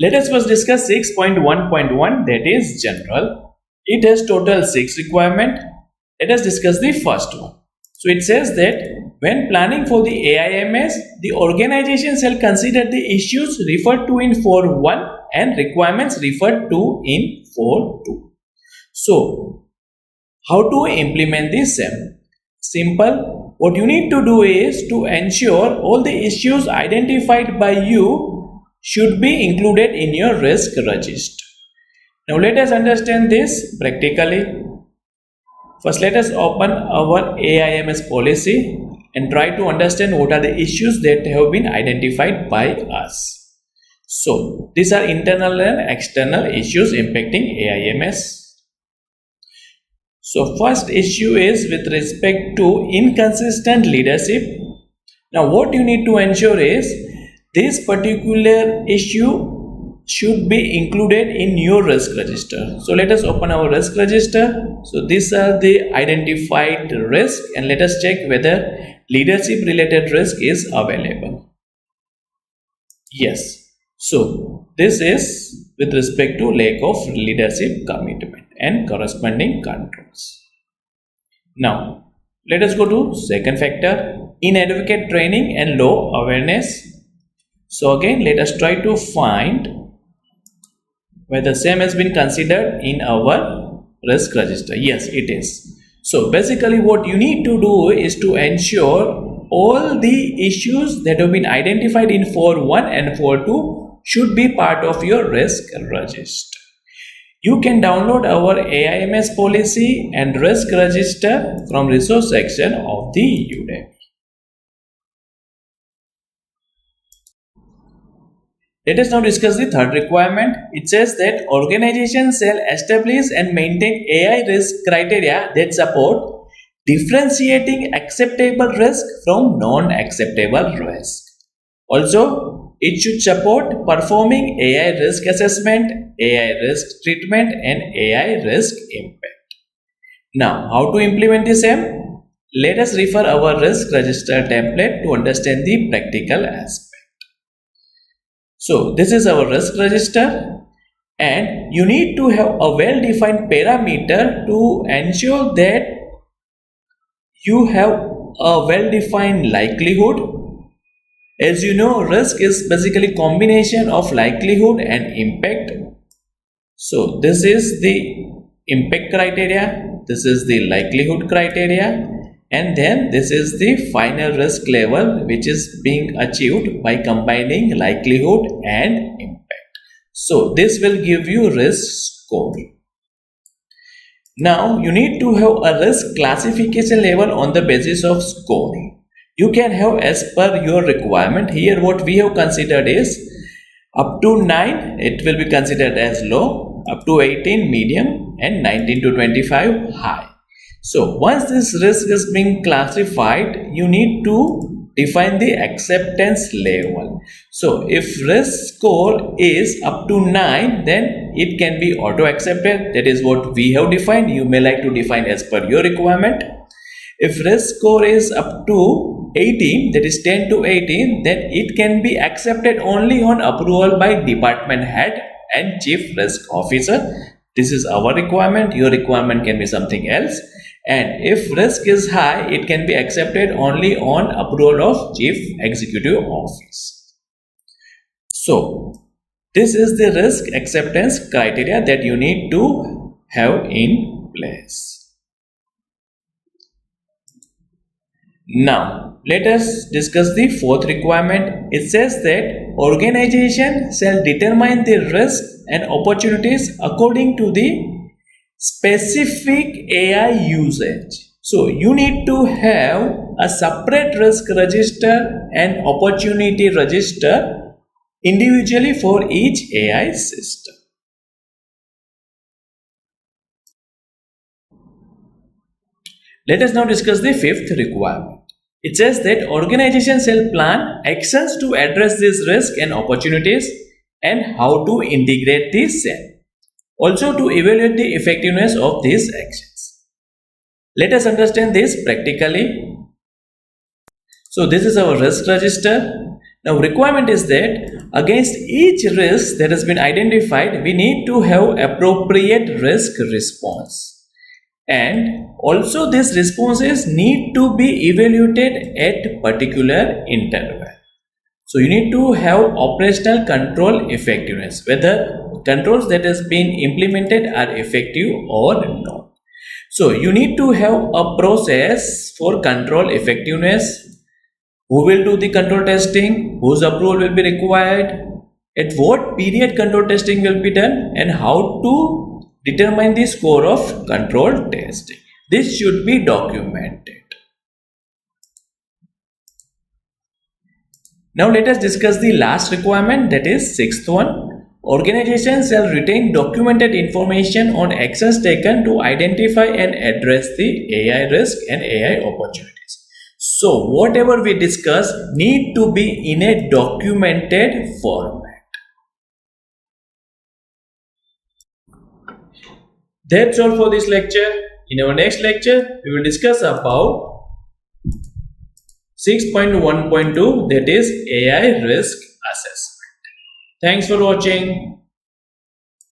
Let us first discuss 6.1.1, that is general. It has total 6 requirements. Let us discuss the first one. So it says that when planning for the AIMS, the organization shall consider the issues referred to in 4.1 and requirements referred to in 4.2. So how to implement this SEM? Simple. What you need to do is to ensure all the issues identified by you should be included in your risk register. Now let us understand this practically. First, let us open our AIMS policy and try to understand what are the issues that have been identified by us. So these are internal and external issues impacting AIMS. So first issue is with respect to inconsistent leadership. Now what you need to ensure is this particular issue should be included in your risk register. So let us open our risk register. So these are the identified risk and let us check whether leadership related risk is available. Yes. So this is with respect to lack of leadership commitment and corresponding controls. Now let us go to second factor, inadequate training and low awareness. So again let us try to find whether same has been considered in our risk register. Yes, it is. So basically what you need to do is to ensure all the issues that have been identified in 4.1 and 4.2 should be part of your risk register. You can download our AIMS policy and risk register from resource section of the Udemy. Let us now discuss the third requirement. It says that organizations shall establish and maintain AI risk criteria that support differentiating acceptable risk from non-acceptable risk. Also, it should support performing AI risk assessment, AI risk treatment and AI risk impact. Now, how to implement the same? Let us refer our risk register template to understand the practical aspect. So this is our risk register and you need to have a well-defined parameter to ensure that you have a well-defined likelihood. As you know, risk is basically combination of likelihood and impact. So this is the impact criteria, this is the likelihood criteria, and then this is the final risk level which is being achieved by combining likelihood and impact. So this will give you risk score. Now you need to have a risk classification level on the basis of score. You can have as per your requirement. Here what we have considered is up to 9 it will be considered as low, up to 18 medium and 19 to 25 high. So once this risk is being classified, you need to define the acceptance level. So if risk score is up to 9, then it can be auto accepted. That is what we have defined. You may like to define as per your requirement. If risk score is up to 18, that is 10 to 18, then it can be accepted only on approval by department head and chief risk officer. This is our requirement. Your requirement can be something else. And if risk is high, it can be accepted only on approval of Chief Executive Office. So, this is the risk acceptance criteria that you need to have in place. Now, let us discuss the fourth requirement. It says that organization shall determine the risk and opportunities according to the specific AI usage. So you need to have a separate risk register and opportunity register individually for each AI system. Let us now discuss the fifth requirement. It says that organizations shall plan actions to address this risk and opportunities and how to integrate these same. Also to evaluate the effectiveness of these actions. Let us understand this practically. So this is our risk register Now requirement is that against each risk that has been identified, we need to have appropriate risk response. And also these responses need to be evaluated at particular interval. So you need to have operational control effectiveness, whether controls that has been implemented are effective or not. So you need to have a process for control effectiveness. Who will do the control testing? Whose approval will be required? At what period control testing will be done? And how to determine the score of control testing. This should be documented. Now let us discuss the last requirement, that is sixth one. Organizations shall retain documented information on actions taken to identify and address the AI risk and AI opportunities. So whatever we discuss need to be in a documented format. That's all for this lecture. In our next lecture, we will discuss about 6.1.2, that is AI risk assessment. Thanks for watching.